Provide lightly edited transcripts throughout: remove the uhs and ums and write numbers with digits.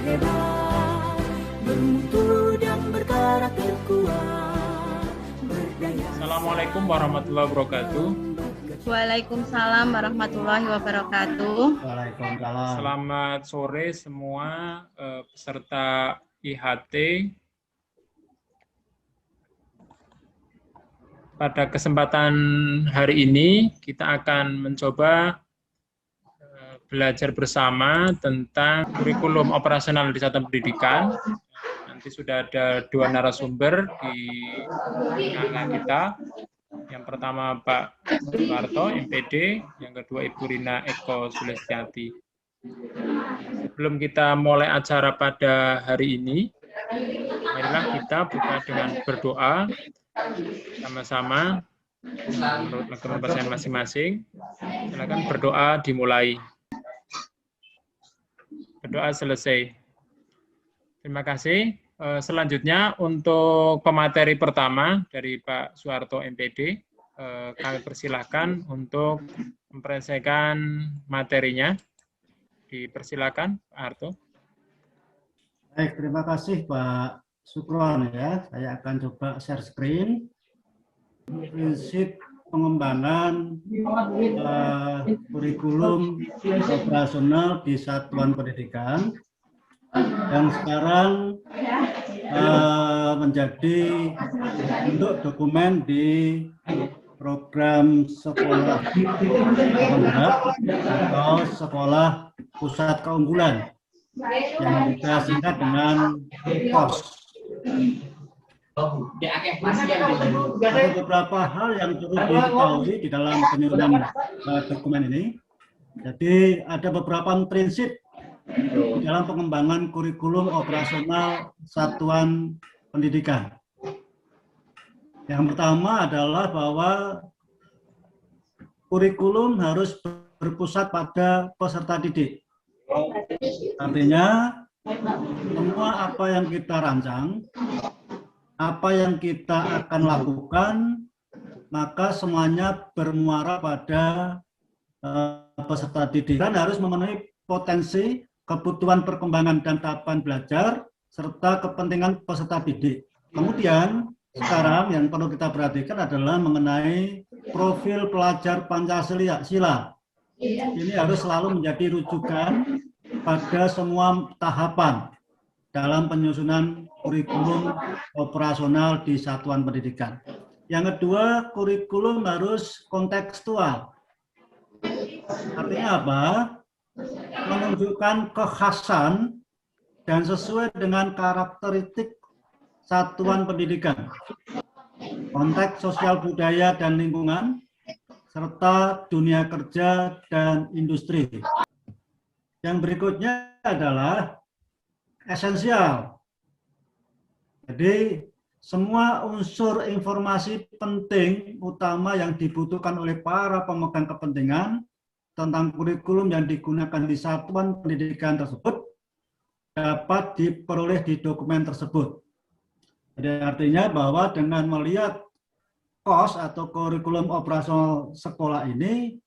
hebat, bermutu dan berkarakter kuat, berdaya. Assalamualaikum warahmatullahi wabarakatuh. Waalaikumsalam warahmatullahi wabarakatuh. Waalaikumsalam. Selamat sore semua peserta IHT. Pada kesempatan hari ini kita akan mencoba belajar bersama tentang kurikulum operasional di Satuan Pendidikan. Nanti sudah ada dua narasumber di tengah kita. Yang pertama Pak Suharto, MPD, yang kedua Ibu Rina Eko Sulistiati. Sebelum kita mulai acara pada hari ini, marilah kita buka dengan berdoa sama-sama menurut kepercayaan masing-masing. Silakan berdoa dimulai. Berdoa selesai. Terima kasih. Selanjutnya untuk pemateri pertama dari Pak Suharto MPD, kami persilahkan untuk mempresentasikan materinya. Dipersilakan Pak Harto. Baik, terima kasih Pak Sukron ya. Saya akan coba share screen. Prinsip pengembangan kurikulum operasional di Satuan Pendidikan yang sekarang menjadi bentuk dokumen di program sekolah penggerak atau sekolah pusat keunggulan yang kita singkat dengan POS. Ada beberapa hal yang perlu diketahui di dalam penyusunan dokumen ini. Jadi ada beberapa prinsip di dalam pengembangan kurikulum operasional Satuan Pendidikan. Yang pertama adalah bahwa kurikulum harus berpusat pada peserta didik. Artinya, semua apa yang kita rancang, apa yang kita akan lakukan, maka semuanya bermuara pada peserta didik. Dan harus memenuhi potensi, kebutuhan perkembangan dan tahapan belajar, serta kepentingan peserta didik. Kemudian, sekarang yang perlu kita perhatikan adalah mengenai profil pelajar Pancasila. Ini harus selalu menjadi rujukan pada semua tahapan dalam penyusunan kurikulum operasional di Satuan Pendidikan. Yang kedua, kurikulum harus kontekstual. Artinya apa? Menunjukkan kekhasan dan sesuai dengan karakteristik Satuan Pendidikan, konteks sosial budaya dan lingkungan, serta dunia kerja dan industri. Yang berikutnya adalah esensial. Jadi, semua unsur informasi penting utama yang dibutuhkan oleh para pemegang kepentingan tentang kurikulum yang digunakan di Satuan Pendidikan tersebut dapat diperoleh di dokumen tersebut. Jadi artinya bahwa dengan melihat KOS atau kurikulum operasional sekolah ini,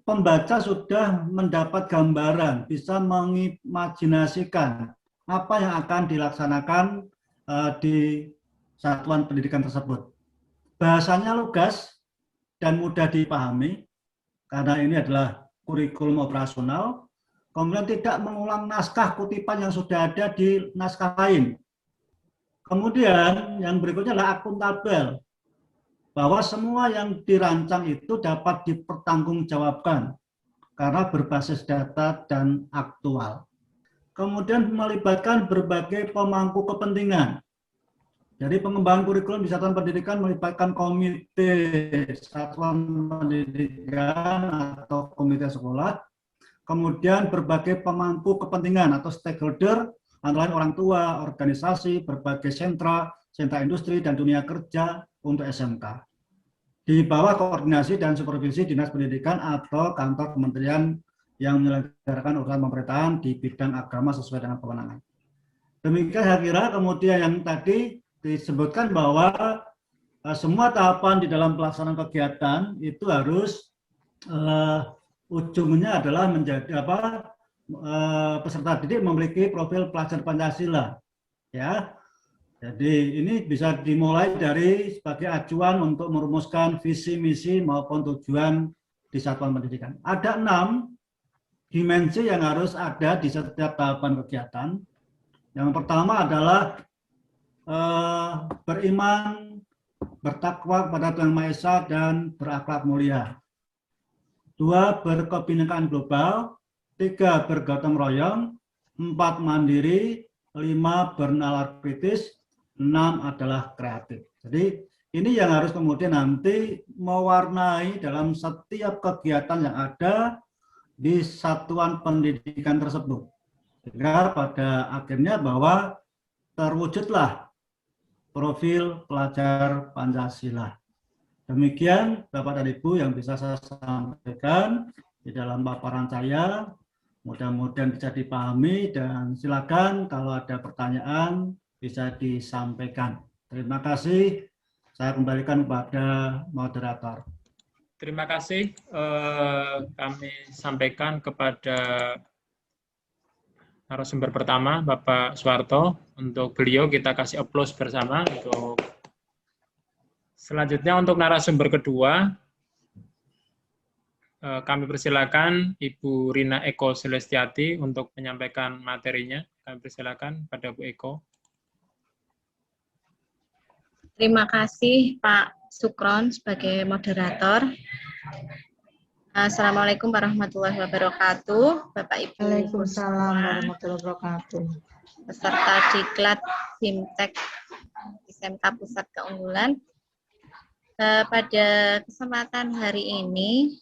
pembaca sudah mendapat gambaran, bisa mengimajinasikan apa yang akan dilaksanakan di Satuan Pendidikan tersebut. Bahasanya lugas dan mudah dipahami, karena ini adalah kurikulum operasional, kemudian tidak mengulang naskah kutipan yang sudah ada di naskah lain. Kemudian yang berikutnya adalah akuntabel, bahwa semua yang dirancang itu dapat dipertanggungjawabkan karena berbasis data dan aktual. Kemudian melibatkan berbagai pemangku kepentingan. Jadi pengembangan kurikulum di Satuan Pendidikan melibatkan komite Satuan Pendidikan atau komite sekolah, kemudian berbagai pemangku kepentingan atau stakeholder, antara lain orang tua, organisasi, berbagai sentra industri, dan dunia kerja untuk SMK. Di bawah koordinasi dan supervisi Dinas Pendidikan atau kantor kementerian yang menyelenggarakan urusan pemerintahan di bidang agama sesuai dengan kewenangan. Demikian saya kira. Kemudian yang tadi disebutkan bahwa semua tahapan di dalam pelaksanaan kegiatan itu harus ujungnya adalah menjadi peserta didik memiliki profil pelajar Pancasila. Ya, jadi ini bisa dimulai dari sebagai acuan untuk merumuskan visi misi maupun tujuan di satuan pendidikan. Ada 6 dimensi yang harus ada di setiap tahapan kegiatan. Yang pertama adalah beriman, bertakwa kepada Tuhan Maha Esa dan berakhlak mulia. 2, berkebinekaan global. 3, bergotong royong. 4, mandiri. 5, bernalar kritis. 6 adalah kreatif. Jadi ini yang harus kemudian nanti mewarnai dalam setiap kegiatan yang ada di satuan pendidikan tersebut. Sehingga pada akhirnya bahwa terwujudlah profil pelajar Pancasila. Demikian Bapak dan Ibu yang bisa saya sampaikan di dalam paparan saya. Mudah-mudahan bisa dipahami dan silakan kalau ada pertanyaan bisa disampaikan. Terima kasih. Saya kembalikan kepada moderator. Terima kasih. Kami sampaikan kepada narasumber pertama, Bapak Suwarto. Untuk beliau kita kasih aplaus bersama. Untuk selanjutnya untuk narasumber kedua, kami persilakan Ibu Rina Eko Celestiati untuk menyampaikan materinya. Kami persilakan pada Bu Eko. Terima kasih Pak Sukron sebagai moderator. Assalamualaikum warahmatullahi wabarakatuh. Bapak Ibu. Waalaikumsalam warahmatullahi wabarakatuh. Peserta Diklat Bimtek SMK Pusat Keunggulan. Pada kesempatan hari ini,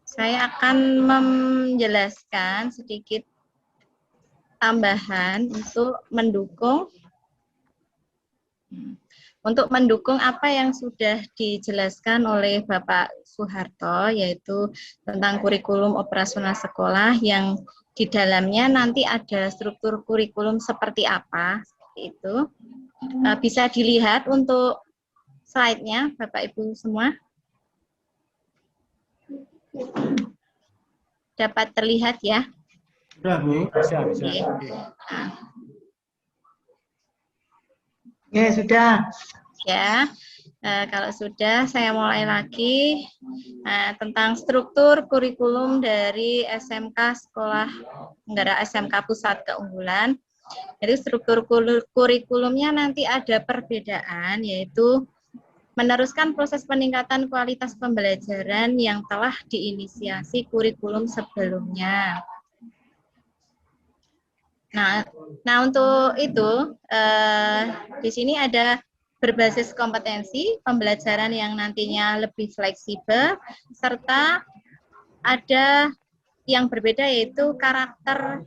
saya akan menjelaskan sedikit tambahan untuk mendukung apa yang sudah dijelaskan oleh Bapak Soeharto, yaitu tentang kurikulum operasional sekolah yang di dalamnya nanti ada struktur kurikulum seperti apa, seperti itu. Bisa dilihat untuk slide-nya, Bapak Ibu semua. Dapat terlihat ya? Sudah, Bu. Bisa. Ya, sudah. Ya, kalau sudah saya mulai lagi tentang struktur kurikulum dari SMK Sekolah Negara SMK Pusat Keunggulan. Jadi struktur kurikulumnya nanti ada perbedaan, yaitu meneruskan proses peningkatan kualitas pembelajaran yang telah diinisiasi kurikulum sebelumnya. Nah untuk itu di sini ada berbasis kompetensi pembelajaran yang nantinya lebih fleksibel, serta ada yang berbeda yaitu karakter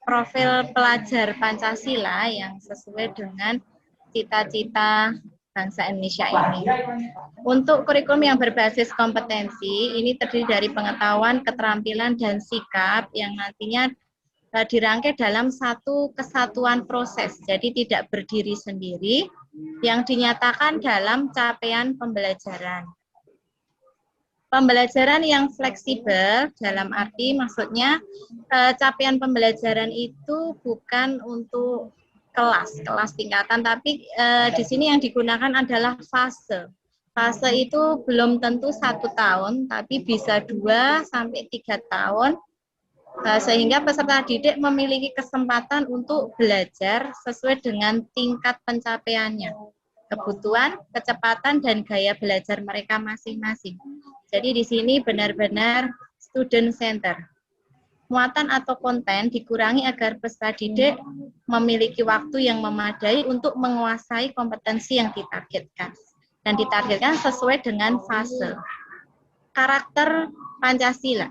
profil pelajar Pancasila yang sesuai dengan cita-cita bangsa Indonesia ini. Untuk kurikulum yang berbasis kompetensi ini terdiri dari pengetahuan, keterampilan, dan sikap yang nantinya dirangkai dalam satu kesatuan proses, jadi tidak berdiri sendiri, yang dinyatakan dalam capaian pembelajaran. Pembelajaran yang fleksibel dalam arti maksudnya capaian pembelajaran itu bukan untuk kelas tingkatan, tapi di sini yang digunakan adalah fase. Fase itu belum tentu 1 tahun, tapi bisa 2 sampai 3 tahun. Sehingga peserta didik memiliki kesempatan untuk belajar sesuai dengan tingkat pencapaiannya, kebutuhan, kecepatan, dan gaya belajar mereka masing-masing. Jadi di sini benar-benar student center. Muatan atau konten dikurangi agar peserta didik memiliki waktu yang memadai untuk menguasai kompetensi yang ditargetkan. Dan ditargetkan sesuai dengan fase. Karakter Pancasila.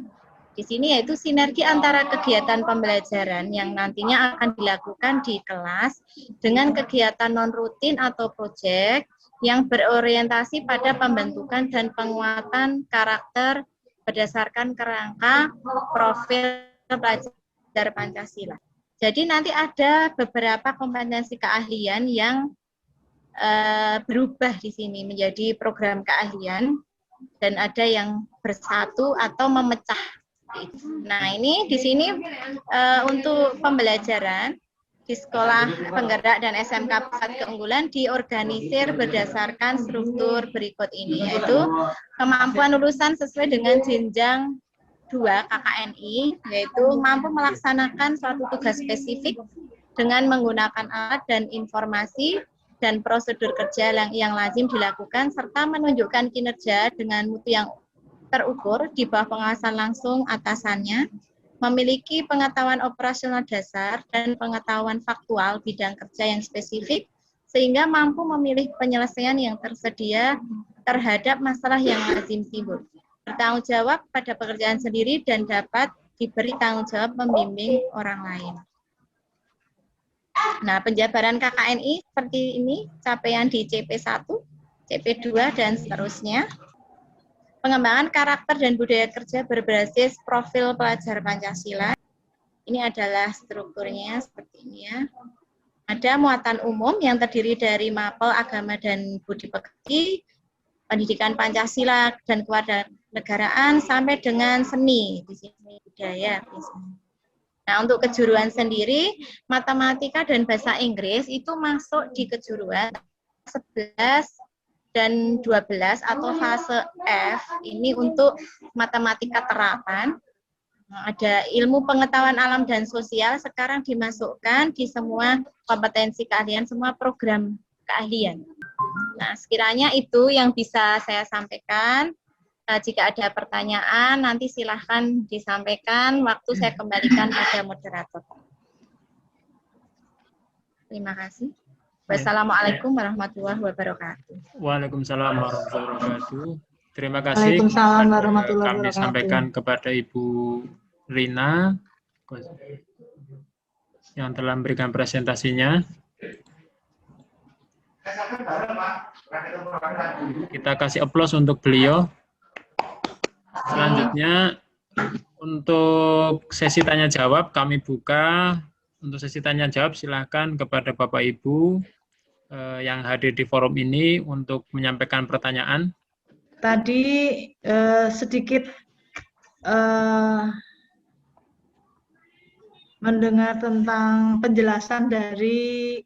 Di sini yaitu sinergi antara kegiatan pembelajaran yang nantinya akan dilakukan di kelas dengan kegiatan non-rutin atau proyek yang berorientasi pada pembentukan dan penguatan karakter berdasarkan kerangka profil pelajar Pancasila. Jadi nanti ada beberapa kompetensi keahlian yang berubah di sini menjadi program keahlian. dan ada yang bersatu atau memecah. Nah, ini di sini untuk pembelajaran di Sekolah Penggerak dan SMK Pusat Keunggulan diorganisir berdasarkan struktur berikut ini, yaitu kemampuan lulusan sesuai dengan jenjang 2 KKNI, yaitu mampu melaksanakan suatu tugas spesifik dengan menggunakan alat dan informasi dan prosedur kerja yang lazim dilakukan, serta menunjukkan kinerja dengan mutu yang terukur di bawah pengawasan langsung atasannya, memiliki pengetahuan operasional dasar dan pengetahuan faktual bidang kerja yang spesifik, sehingga mampu memilih penyelesaian yang tersedia terhadap masalah yang lazim timbul. Bertanggung jawab pada pekerjaan sendiri dan dapat diberi tanggung jawab membimbing orang lain. Nah, penjabaran KKNI seperti ini, capaian di CP1, CP2, dan seterusnya. Pengembangan karakter dan budaya kerja berbasis profil pelajar Pancasila. Ini adalah strukturnya seperti ini ya. Ada muatan umum yang terdiri dari mapel agama dan budi pekerti, pendidikan Pancasila dan kewarganegaraan, sampai dengan seni, di sini budaya. Di sini. Nah, untuk kejuruan sendiri, matematika dan bahasa Inggris itu masuk di kejuruan 11 dan 12 atau fase F, ini untuk matematika terapan. Nah, ada ilmu pengetahuan alam dan sosial sekarang dimasukkan di semua kompetensi keahlian, semua program keahlian. Nah, sekiranya itu yang bisa saya sampaikan. Jika ada pertanyaan, nanti silahkan disampaikan. Waktu saya kembalikan pada moderator. Terima kasih. Wassalamualaikum warahmatullahi wabarakatuh. Waalaikumsalam warahmatullahi wabarakatuh. Terima kasih. Waalaikumsalam warahmatullahi Kami wabarakatuh. sampaikan kepada Ibu Rina yang telah memberikan presentasinya. Kita kasih aplaus untuk beliau. Selanjutnya, untuk sesi tanya jawab kami buka. Untuk sesi tanya jawab silakan kepada Bapak Ibu yang hadir di forum ini untuk menyampaikan pertanyaan. Tadi sedikit mendengar tentang penjelasan dari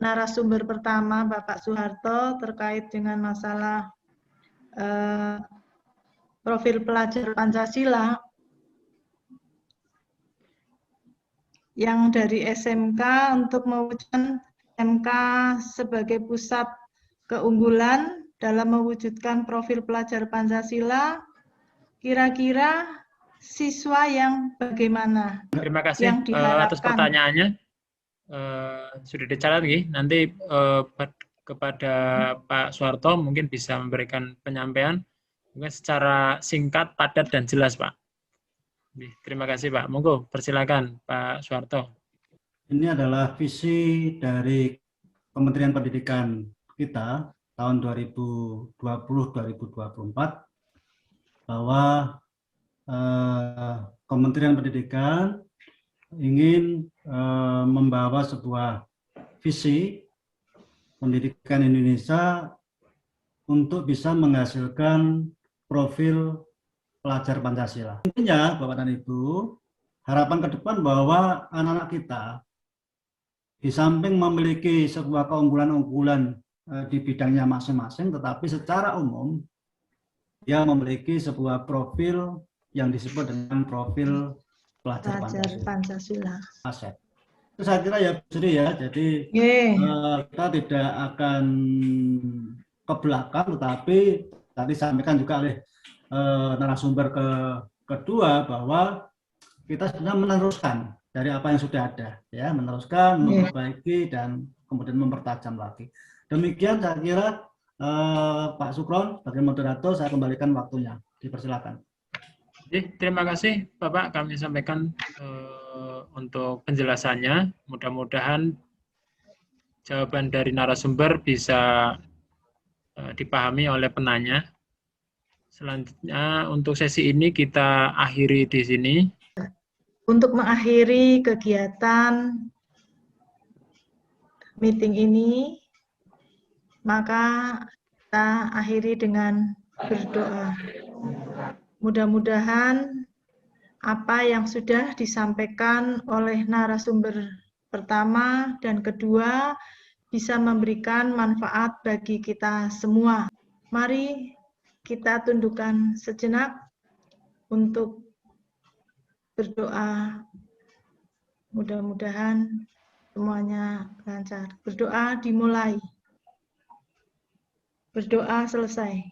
narasumber pertama Bapak Soeharto terkait dengan masalah profil pelajar Pancasila yang dari SMK untuk mewujudkan SMK sebagai pusat keunggulan dalam mewujudkan profil pelajar Pancasila. Kira-kira siswa yang bagaimana? Terima kasih yang diharapkan? atas pertanyaannya. Sudah dicatat nanti kepada Pak Soeharto mungkin bisa memberikan penyampaian mungkin secara singkat, padat, dan jelas, Pak. Terima kasih, Pak. Monggo, persilakan, Pak Soeharto. Ini adalah visi dari Kementerian Pendidikan kita tahun 2020-2024 bahwa Kementerian Pendidikan ingin membawa sebuah visi pendidikan Indonesia untuk bisa menghasilkan profil pelajar Pancasila. Intinya, Bapak dan Ibu, harapan ke depan bahwa anak-anak kita di samping memiliki sebuah keunggulan-unggulan di bidangnya masing-masing, tetapi secara umum dia memiliki sebuah profil yang disebut dengan profil pelajar Pancasila. Aset. Itu saya kira ya, Sri ya. Jadi kita tidak akan ke belakang, tetapi tadi sampaikan juga oleh narasumber kedua bahwa kita sebenarnya meneruskan dari apa yang sudah ada, ya, meneruskan, memperbaiki dan kemudian mempertajam lagi. Demikian saya kira Pak Sukron sebagai moderator, saya kembalikan waktunya. Dipersilakan. Terima kasih Bapak, kami sampaikan untuk penjelasannya. Mudah-mudahan jawaban dari narasumber bisa dipahami oleh penanya. Selanjutnya untuk sesi ini kita akhiri di sini. Untuk mengakhiri kegiatan meeting ini, maka kita akhiri dengan berdoa. Mudah-mudahan apa yang sudah disampaikan oleh narasumber pertama dan kedua bisa memberikan manfaat bagi kita semua. Mari kita tundukkan sejenak untuk berdoa. Mudah-mudahan semuanya lancar. Berdoa dimulai. Berdoa selesai.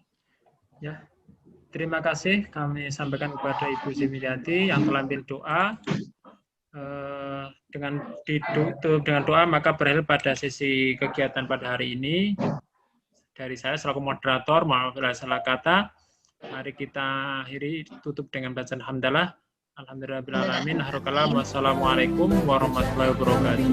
Ya, terima kasih kami sampaikan kepada Ibu Zimilianti yang telah ambil doa. Dengan ditutup dengan doa maka berakhir pada sesi kegiatan pada hari ini. Dari saya selaku moderator, maaf bila salah kata. Mari kita akhiri tutup dengan bacaan hamdalah. Alhamdulillahirrahmanirrahim. Wassalamualaikum warahmatullahi wabarakatuh.